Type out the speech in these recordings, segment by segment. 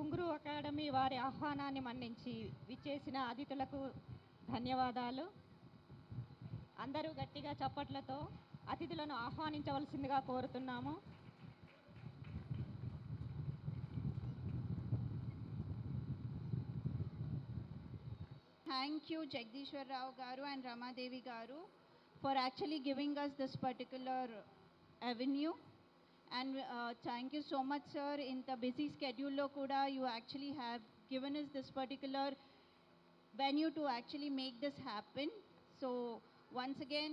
గుంగురు academy వారి ఆహ్వానాన్ని మన్నించి విచ్చేసిన అతిథులకు ధన్యవాదాలు. అందరూ గట్టిగా చప్పట్లతో అతిథులను ఆహ్వానించవలసిందిగా కోరుతున్నాము. Thank you, Jagdishwar Rao Garu and Ramadevi Garu, for actually giving us this particular avenue. And thank you so much, sir. In the busy schedule lo kuda, you actually have given us this particular venue to actually make this happen. So once again,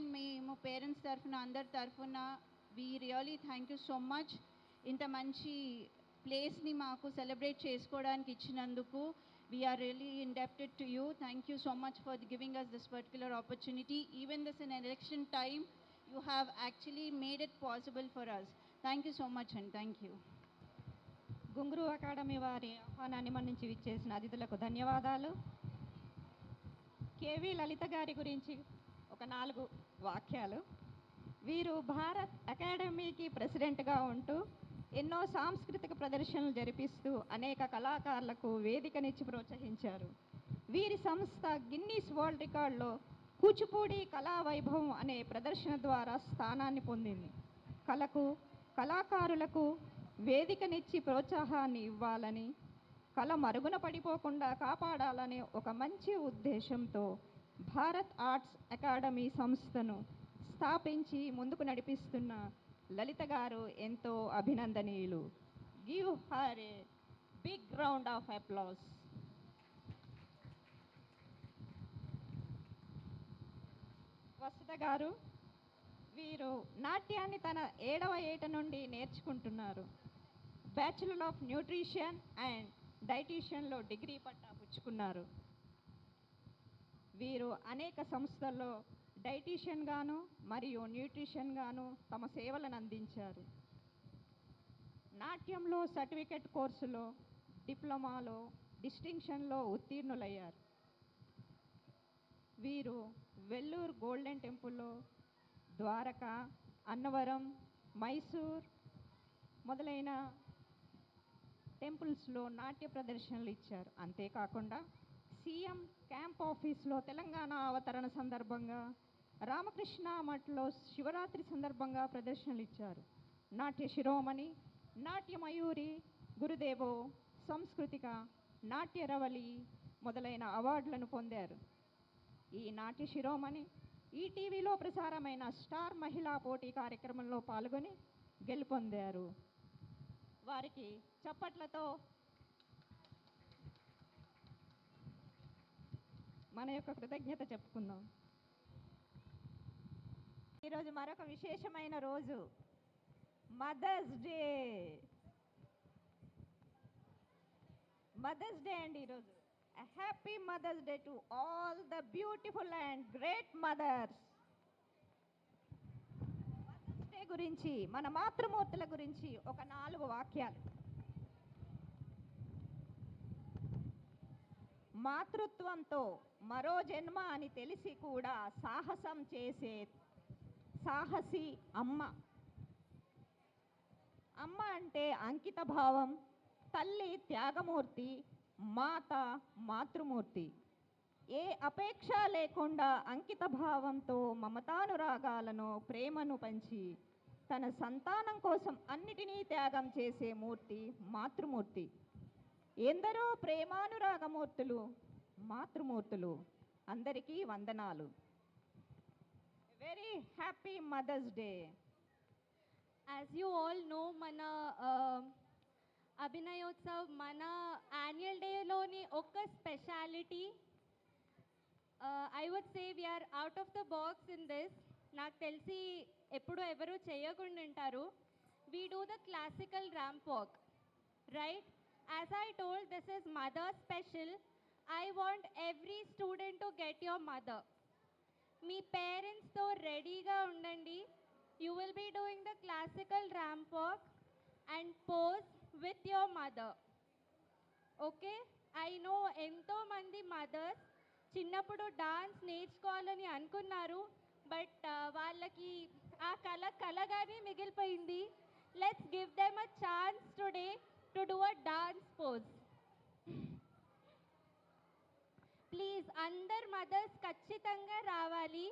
my parents tarfuna, andar tarfuna, we really thank you so much. Inta manchi place ni maaku celebrate chesukodaniki ichinanduku, we are really indebted to you. Thank you so much for giving us this particular opportunity. Even this in election time, you have actually made it possible for us. Thank you so much and thank you. గుంగురు academy వారి ఆహ్వానాన్ని మన్నించి విచ్చేసిన అతిథులకు ధన్యవాదాలు. KV లలిత గారి గురించి ఒక 4 వాక్యాలు. వీరు భారత్ అకాడమీకి ప్రెసిడెంట్గా ఉంటూ ఎన్నో సాంస్కృతిక ప్రదర్శనలు జరిపిస్తూ అనేక కళాకారులకు వేదికనిచ్చి ప్రోత్సహించారు. వీరి సంస్థ గిన్నీస్ వరల్డ్ రికార్డులో కూచిపూడి కళా వైభవం అనే ప్రదర్శన ద్వారా స్థానాన్ని పొందింది. కళకు, కళాకారులకు వేదికనిచ్చి ప్రోత్సాహాన్ని ఇవ్వాలని, కళ మరుగున పడిపోకుండా కాపాడాలనే ఒక మంచి ఉద్దేశంతో భారత్ ఆర్ట్స్ అకాడమీ సంస్థను స్థాపించి ముందుకు నడిపిస్తున్న లలిత గారు ఎంతో అభినందనీయులు. Give her a big round of applause. Vasudha గారు, వీరు నాట్యాన్ని తన 7వ ఏట నుండి నేర్చుకుంటున్నారు. బ్యాచులర్ ఆఫ్ న్యూట్రిషన్ అండ్ డైటీషియన్లో డిగ్రీ పట్టా పుచ్చుకున్నారు. వీరు అనేక సంస్థల్లో డైటీషియన్గాను మరియు న్యూట్రిషన్గాను తమ సేవలను అందించారు. నాట్యంలో సర్టిఫికెట్ కోర్సులో, డిప్లొమాలో, డిస్టింక్షన్లో ఉత్తీర్ణులయ్యారు. వీరు వెల్లూరు గోల్డెన్ టెంపుల్లో, ద్వారకా, అన్నవరం, మైసూర్ మొదలైన టెంపుల్స్లో నాట్య ప్రదర్శనలు ఇచ్చారు. అంతేకాకుండా సీఎం క్యాంప్ ఆఫీస్లో తెలంగాణ అవతరణ సందర్భంగా, రామకృష్ణ మఠ్లో శివరాత్రి సందర్భంగా ప్రదర్శనలు ఇచ్చారు. నాట్య శిరోమణి, నాట్య మయూరి, గురుదేవో, సంస్కృతిక, నాట్య రవళి మొదలైన అవార్డులను పొందారు. ఈ నాట్య శిరోమణి ఈటీవీలో ప్రసారమైన స్టార్ మహిళా పోటీ కార్యక్రమంలో పాల్గొని గెలుపొందారు. వారికి చప్పట్లతో మన యొక్క కృతజ్ఞత చెప్పుకుందాం. ఈరోజు మరొక విశేషమైన రోజు, మదర్స్ డే. మదర్స్ డే అండి ఈరోజు. Happy mother's day to all the beautiful and great mothers. Mother's day గురించి, మన మాతృమూర్తుల గురించి ఒక 4 వాక్యాలు. మాతృత్వంతో మరో జన్మ అని తెలిసి కూడా సాహసం చేసే సాహసి అమ్మ. అమ్మ అంటే అంకిత భావం, తల్లి త్యాగమూర్తి, మాత మాతృమూర్తి. ఏ అపేక్ష లేకుండా అంకిత భావంతో మమతానురాగాలను, ప్రేమను పంచి తన సంతానం కోసం అన్నిటినీ త్యాగం చేసే మూర్తి మాతృమూర్తి. ఎందరో ప్రేమానురాగమూర్తులు మాతృమూర్తులు. అందరికీ వందనాలు. Very happy mother's day. As you all know, మన అభినయోత్సవ్, మన యాన్యువల్ డేలోని ఒక speciality, I would say we're out of the box in this. నాకు తెలిసి ఎప్పుడు ఎవరు చేయకుండా ఉంటారు. We do the classical ramp walk, right? As I told, this is mother special. I want every student to get your mother. మీ పేరెంట్స్తో రెడీగా ఉండండి. You will be doing the classical ramp walk and pose with your mother. Okay? I know ఎంతో మంది mothers చిన్నప్పుడు dance నేర్చుకోవాలని అనుకున్నారు, but వాళ్ళకి ఆ కలగానే మిగిలిపోయింది. Let's give them a chance today to do a dance pose. Please అందరు mothers ఖచ్చితంగా రావాలి.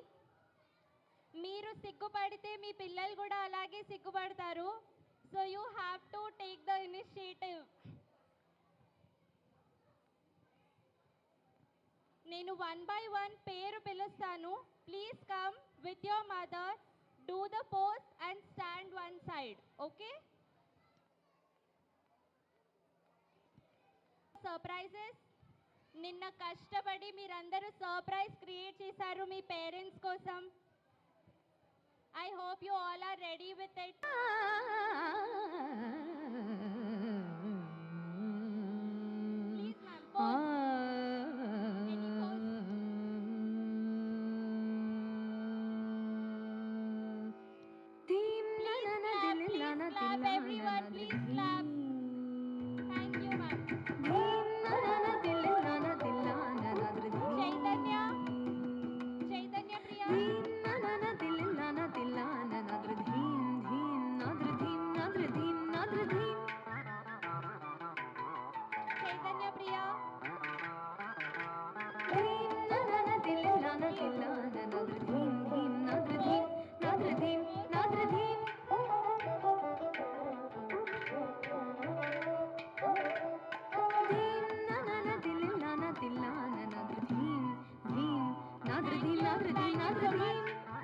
మీరు సిగ్గుపడితే మీ పిల్లలు కూడా అలాగే సిగ్గుపడతారు. So you have to take the initiative. నేను 1 by 1 పేరు పిలుస్తాను. Please come with your mother, do the post and stand one side. Okay? Surprises. నిన్న కష్టపడి మీరందరూ సర్ప్రైజ్ క్రియేట్ చేశారు మీ పేరెంట్స్ కోసం. I hope you all are ready with it. Please ma'am, post. Any post? Please clap everyone, please clap. Thank you ma'am. Chaitanya, Chaitanya Priya, Chaitanya Priya, thank you so much.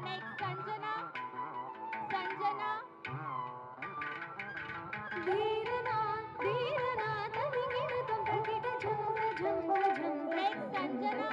Next Sanjana, Sanjana, next Sanjana,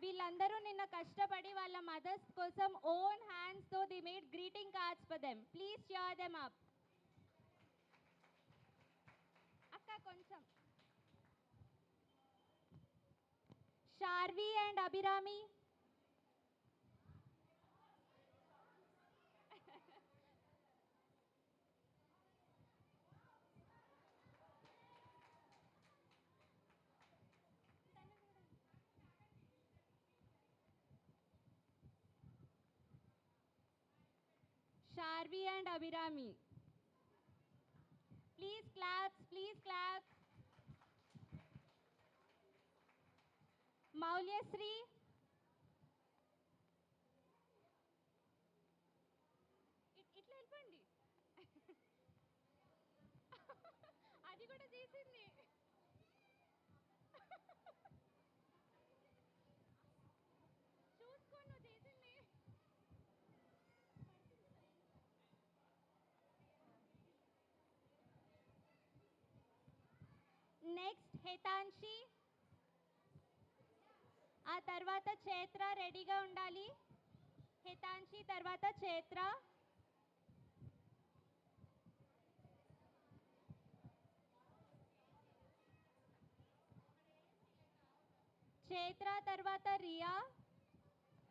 వీళ్ళందరూ నిన్న కష్టపడి వాళ్ళ mothers కోసం own hands తో they made greeting cards for them. Please share them up. అక్క కొంచెం. Sharvi and Abhirami. Sharvi and Abhirami. Please clap, please clap. Maulyasri. ఇట్లా వెళ్ళిపోండి. అది కూడా చేసింది. చూసుకోండి నువ్వు చేసింది. నెక్స్ట్ హేతాంశి. ఆ తర్వాత చైత్ర రెడీగా ఉండాలి. హితాంశి తర్వాత చైత్ర. చైత్ర తర్వాత రియా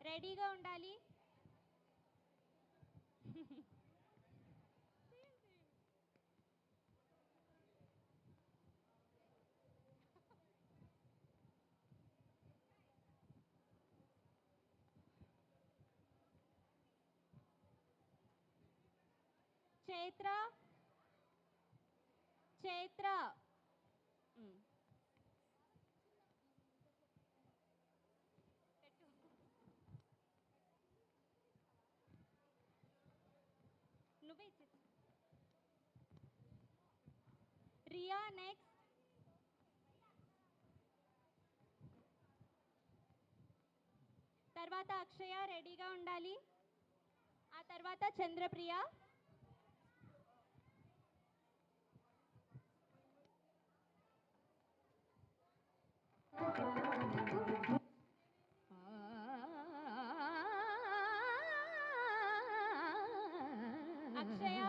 రెడీగా ఉండాలి. చైత్ర చైత్ర నువ్వే ఇచ్చేసి. రియా నెక్స్ట్. తర్వాత అక్షయ రెడీగా ఉండాలి. ఆ తర్వాత చంద్రప్రియ. అక్షయ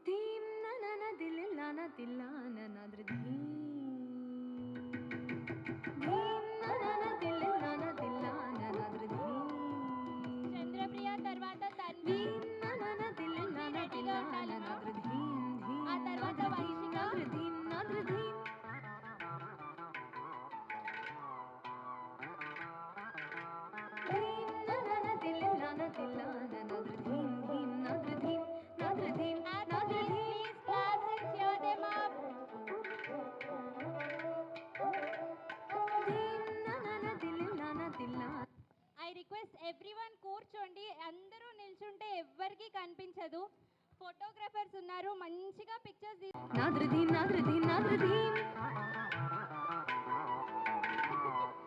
ధీం ననన దిల్లాన తిల్లాన నద్రధీ ధీం ననన దిల్లాన తిల్లాన నద్రధీ చంద్రప్రియ తర్వాత తన్వి. ధీం ననన దిల్లాన తిల్లాన నద్రధీ ఆ తర్వాత వంశిక. నద్రధీ నద్రధీ ధీం ననన దిల్లాన Thillana నద్రధీ ధీం నద్రధీ నద్రధీ నద్రధీ. Please clap and cheer them up. I request everyone కూర్చోండి. అందరూ నిల్చుంటే ఎవ్వరికి కనిపించదు. ఫోటోగ్రాఫర్స్ ఉన్నారు, మంచిగా పిక్చర్స్ నాద్రధీ నాద్రధీ నాద్రధీ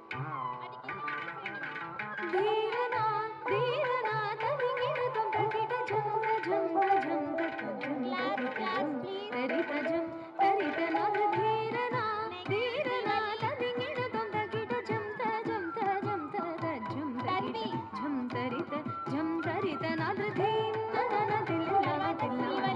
అది కింద పెట్టేసేయండి. ధీరనా ధీరనా తదిగిన తొందగిట జంత జంత జంత Clap, clap, please. తరిత జం తరిత నాద్రధీరనా ధీరనా తదిగిన తొందగిట జంత జంత జంత జంత జం తరిత జం తరిత నాద్రధీ ననన దిల్లాన తిల్లాన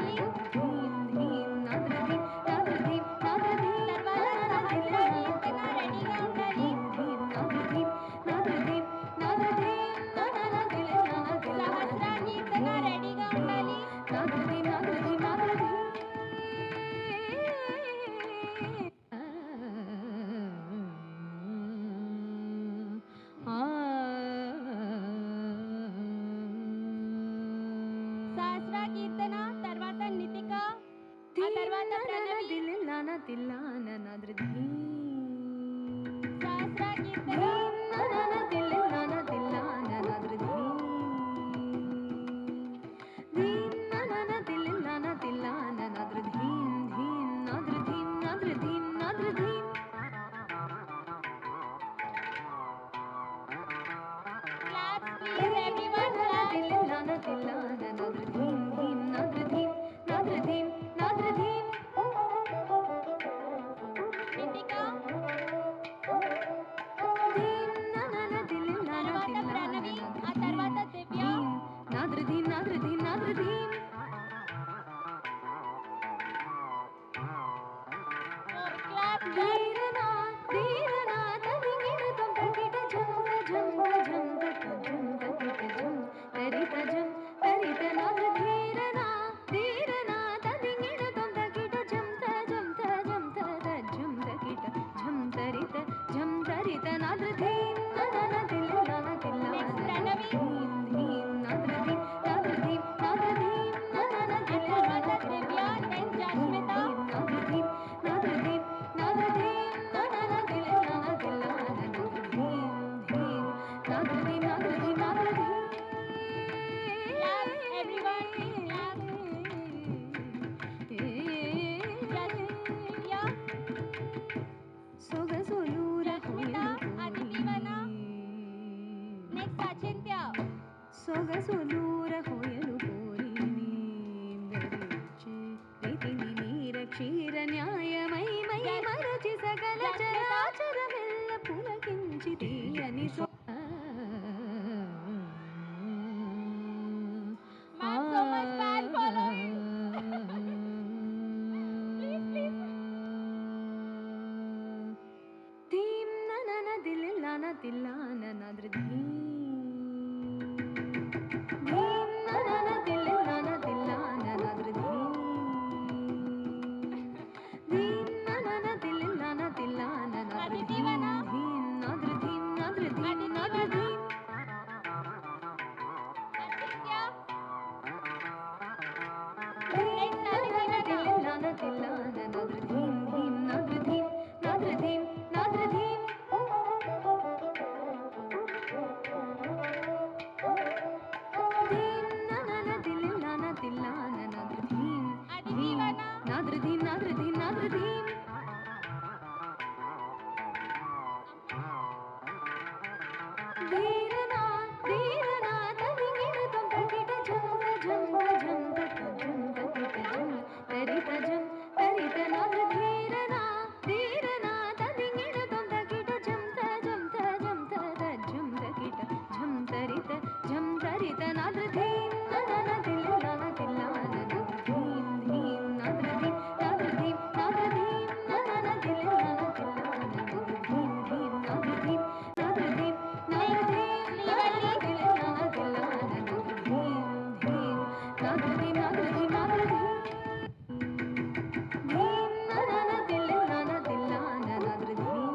ధీం ధీం నాద్రధీ నాద్రధీ నాద్రధీ తర్వాత సహస్ర కీర్తన రెడీగా ఉండాలి. ధీం నాద్రధీ నాద్రధీ నాద్రధీ ననన దిల్లాన సహస్ర కీర్తన రెడీగా ఉండాలి. నాద్రధీ నాద్రధీ నాద్రధీ సహస్ర కీర్తన తర్వాత నితిక. ఆ తర్వాత ప్రణవి. దిల్లాన తిల్లాన నాద్రధీ సహస్ర కీర్తన ననన దిల్లాన తిల్లాన నాద్రధీ ధీం ననన దిల్లాన తిల్లాన నాద్రధీం ధీం నాద్రధీం నాద్రధీం నాద్రధీం clap please everyone clap. దిల్లాన తిల్లాన నాద్రధీం ధీం నాద్రధీం నాద్రధీం నాద్రధీం నితిక ధీం ననన దిల్లాన తర్వాత తిల్లాన ప్రణవి. ఆ తర్వాత దివ్య. నాద్రధీం నాద్రధీం నాద్రధీం clap ధీరనా ధీరనా తదిగిన తొందగిట జంత జంత జంత జంత కిట జం తరిత జం తరిత నాద్రధీరనా ధీరనా తదిగిన తొందగిట జంత జంత జంత జంత కిట జం తరిత జం తరిత నాద్రధీం ననన దిల్లాన తిల్లాన Next, ప్రణవి. ధీం ధీం నాద్రధీం నాద్రధీం నాద్రధీం ననన దిల్లాన తర్వాత దివ్య then జస్మిత. నాద్రధీం నాద్రధీం నాద్రధీం ననన దిల్లాన తిల్లాన నాద్రధీం ధీం నాద్రధీం నాద్రధీం నాద్రధీం Clap, everyone, clap. దివ్య సొగసులూర జస్మిత, అదితివన. నెక్స్ట్ అచింత్య. సొగసులూర హోయలు తిల్లాన నాద్ర ధీం ధీం ననన తిల్లాన తిల్లాన నాద్ర ధీం ధీం ననన తిల్లాన తిల్లాన నాద్ర ధీం ధీం నాద్ర ధీం నాద్ర ధీం నాద్ర ధీం తిల్లాన తిల్లాన నాద్ర ధీం ధీం నాద్ర ధీం నాద్ర ధీం నాద్ర ధీం ధీం ననన తిల్లాన తిల్లాన నాద్ర ధీం ధీం నాద్ర ధీం నాద్ర ధీం నాద్ర ధీం ధీరనా ధీరనా తదింగిన తొందకిట జంత జంత జంత జంత కిట జం తరిత జం తరిత నాద్ర ధీరనా ధీరనా తదింగిన తొందకిట జంత జంత జంత జంత కిట జం తరిత నాద్ర ధీం ననన తిల్లాన తిల్లాన నాద్ర ధీం ధీం నాద్ర ధీం నాద్ర ధీం నాద్ర ధీం ననన తిల్లాన తిల్లాన నాద్ర ధీం ధీం నాద్ర ధీం నాద్ర ధీం నాద్ర ధీం ననన తిల్లాన తిల్లాన నాద్ర ధీం ధీం నాద్ర ధీం నాద్ర ధీం నాద్ర ధీం ధీం ననన తిల్లాన తిల్లాన నాద్ర ధీం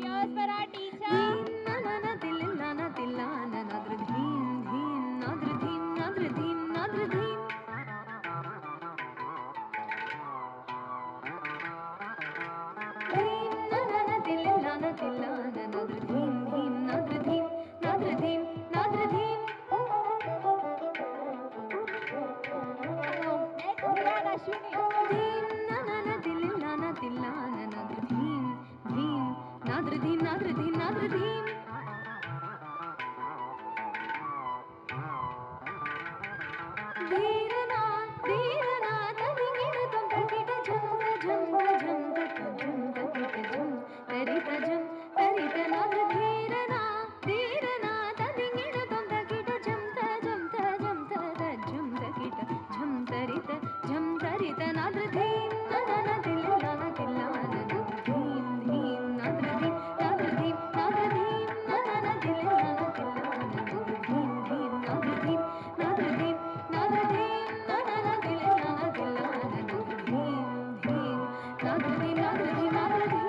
Cheers for our teacher. ధీం ననన తిల్లాన తిల్లాన నాద్ర ధీం ధీం నాద్ర ధీం నాద్ర ధీం నాద్ర ధీం ధీం ననన తిల్లాన తిల్లాన నాద్ర ధీం ధీం నాద్ర ధీం నాద్ర ధీం నాద్ర ధీం Next, Dilan Ashwini. ధీం ననన తిల్లాన తిల్లాన నాద్ర ధీం ధీం నాద్ర ధీం నాద్ర ధీం నాద్ర ధీం ధీరనా ధీరనా తదింగిన తొందకిట జంత జంత జంత జంత కిట జం తరిత జం తరిత నాద్ర ధీరనా ధీరనా తదింగిన తొందకిట జంత జంత జంత జంత కిట జం తరిత నాద్ర ధీం ననన తిల్లాన తిల్లాన నాద్ర ధీం ధీం నాద్ర ధీం నాద్ర ధీం నాద్ర ధీం ననన తిల్లాన తిల్లాన నాద్ర ధీం ధీం నాద్ర ధీం నాద్ర ధీం నాద్ర ధీం ననన తిల్లాన తిల్లాన నాద్ర ధీం ధీం నాద్ర ధీం నాద్ర ధీం నాద్ర ధీం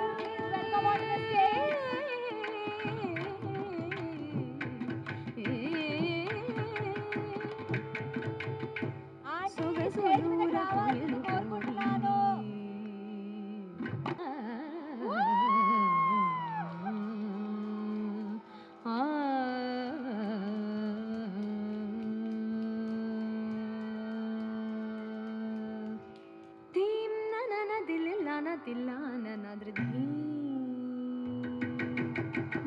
Welcome on the stage. Aunty, stage మీదకి రావాల్సింది కోరుకుంటున్నాను. ధీం ననన తిల్లాన తిల్లాన నాద్ర ధీం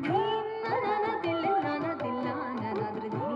ధీం ననన తిల్లాన తిల్లాన నాద్ర ధీం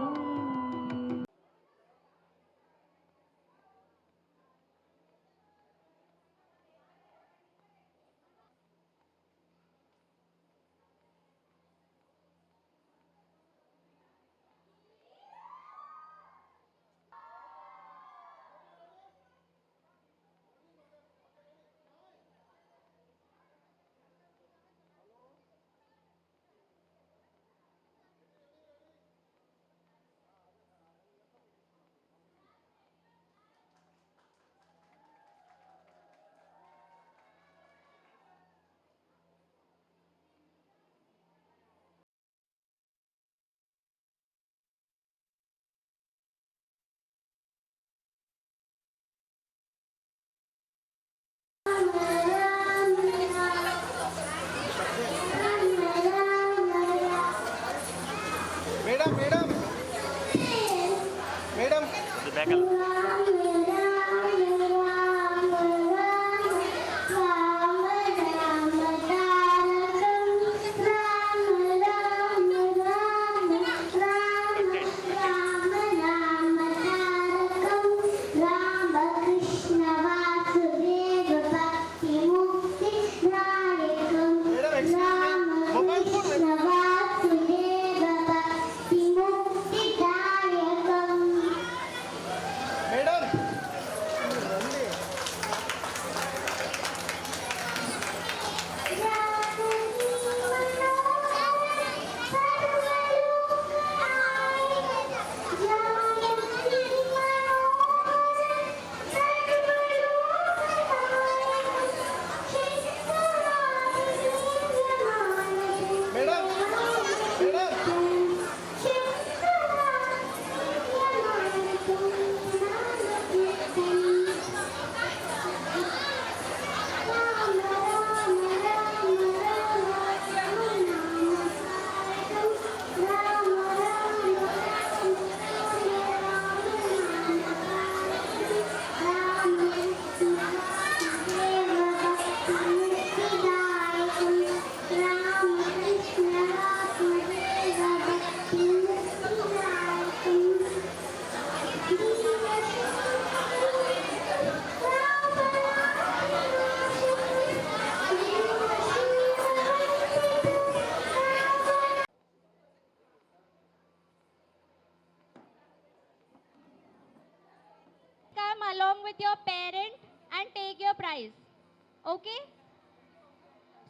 Okay?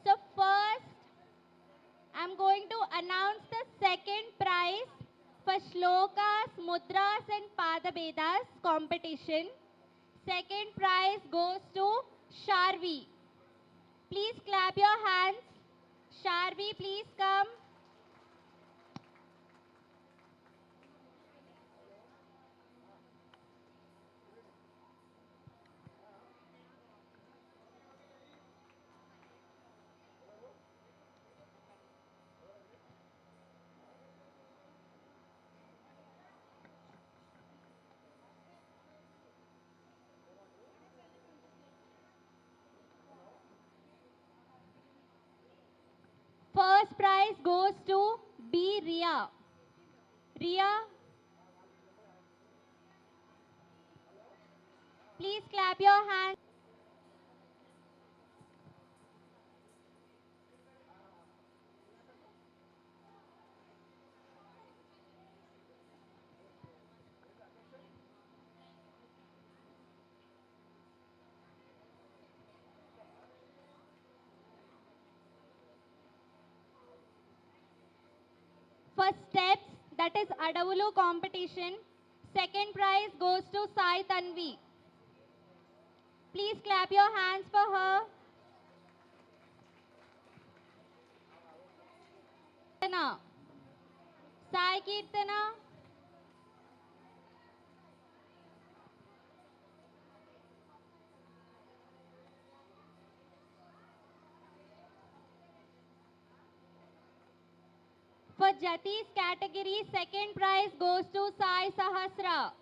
So first, I'm going to announce the second prize for Shlokas, Mudras and Padabedas competition. Second prize goes to Sharvi. Please clap your hands. Sharvi, please come. First prize goes to B. Ria. Ria, please clap your hands. For steps, that is Adavulu competition. Second prize goes to Sai Tanvi. Please clap your hands for her. Kirtana. Sai Kirtana. For Jati's category, second prize goes to Sai Sahasra.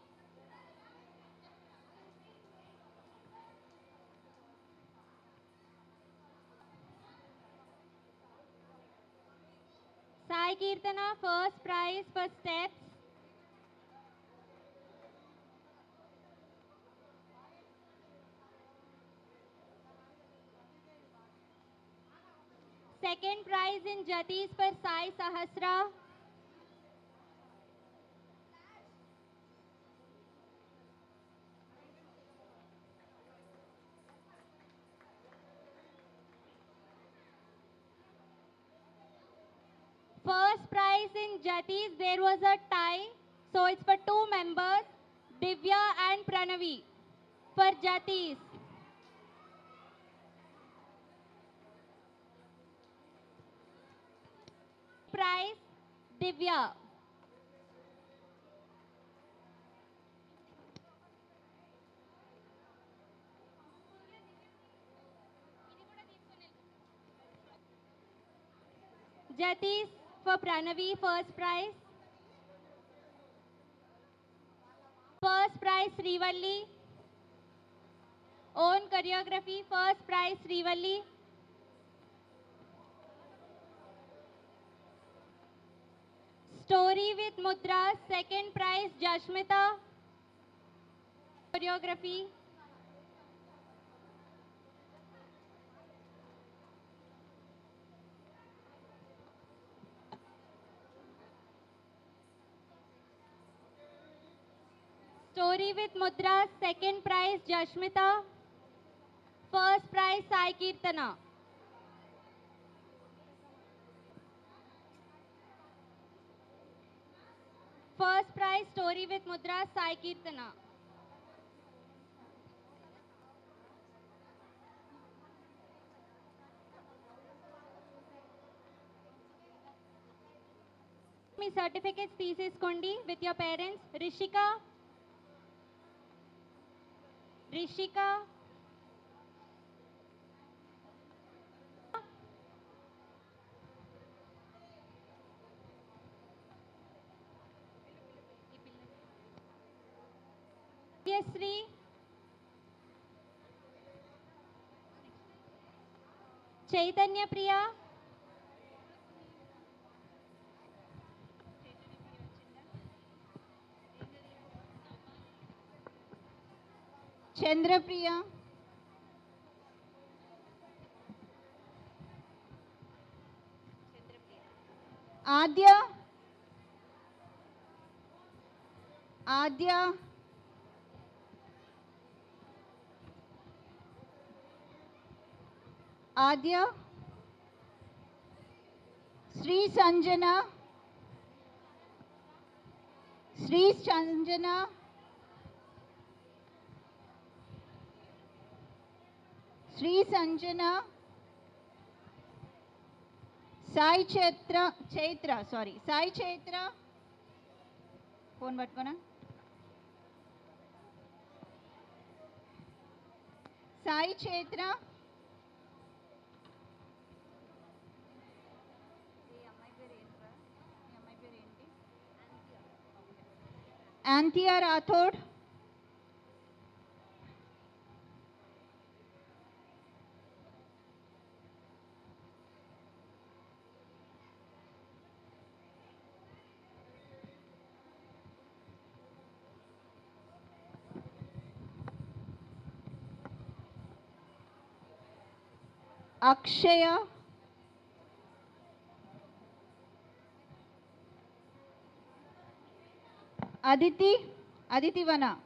Sai Kirtana, first prize for steps. Second prize in Jati's for Sai Sahasra. First prize in Jati's, there was a tie. So it's for two members, Divya and Pranavi. For Jati's. Prize, Divya. Jati's for Pranavi, first prize. First prize, Srivalli. Own choreography, first prize, Srivalli. Story with Mudras, second prize, Jashmita. Choreography. Story with Mudras, second prize, Jashmita. First prize, Sai Kirtana. First prize, Story with Mudras, Sai Kirtana. Me certificates తీసేసుకోండి with your parents. Rishika. Rishika. Yasri. Chaitanya Priya. Chandrapriya. Adya. Adya. Adya, Sri Sanjana, Sri Sanjana, Sri Sanjana, Sai Chaitra, Sai Chaitra, phone patkona. Sai Chaitra, Anthea Rathod, Akshaya, Aditi Vana,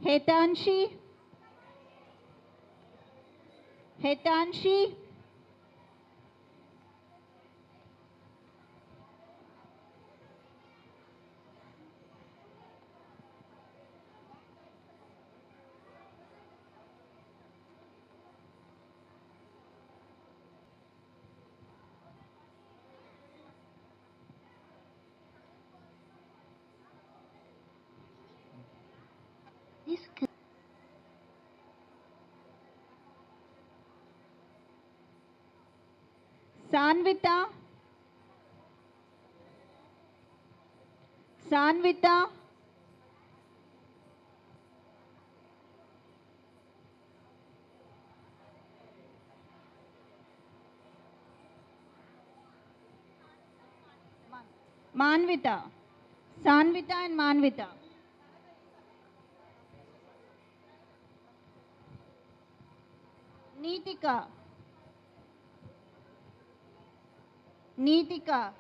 Hetanshi, Sanvita, Manvita, Sanvita and Manvita. Neetika, Neetika,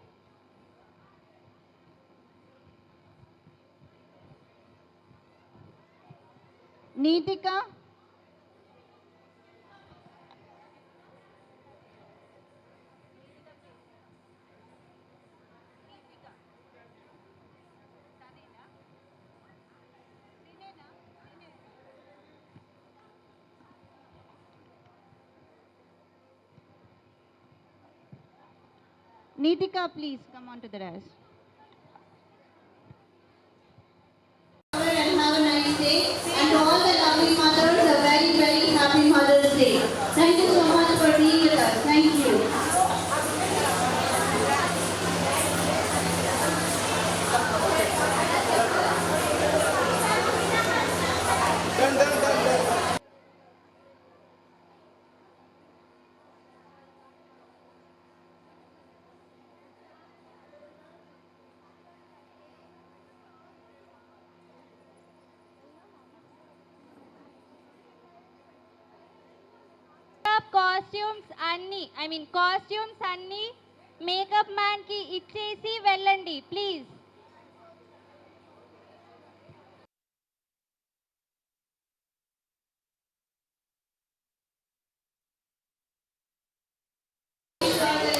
Neetika, please come on to the dais. And have a nice day. And to all the lovely mothers, a very, very happy Mother's Day. Thank you so much for being with us. Thank you. Costumes అన్నీ makeup man కి ఇచ్చేసి వెళ్ళండి please.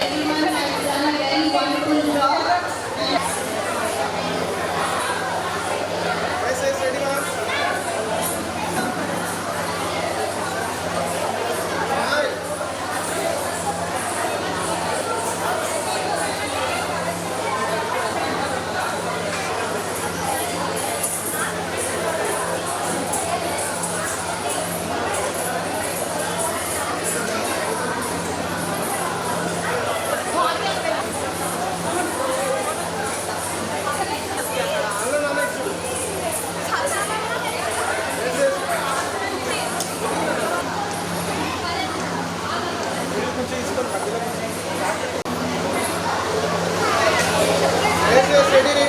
Everyone has done a very wonderful job. Ready.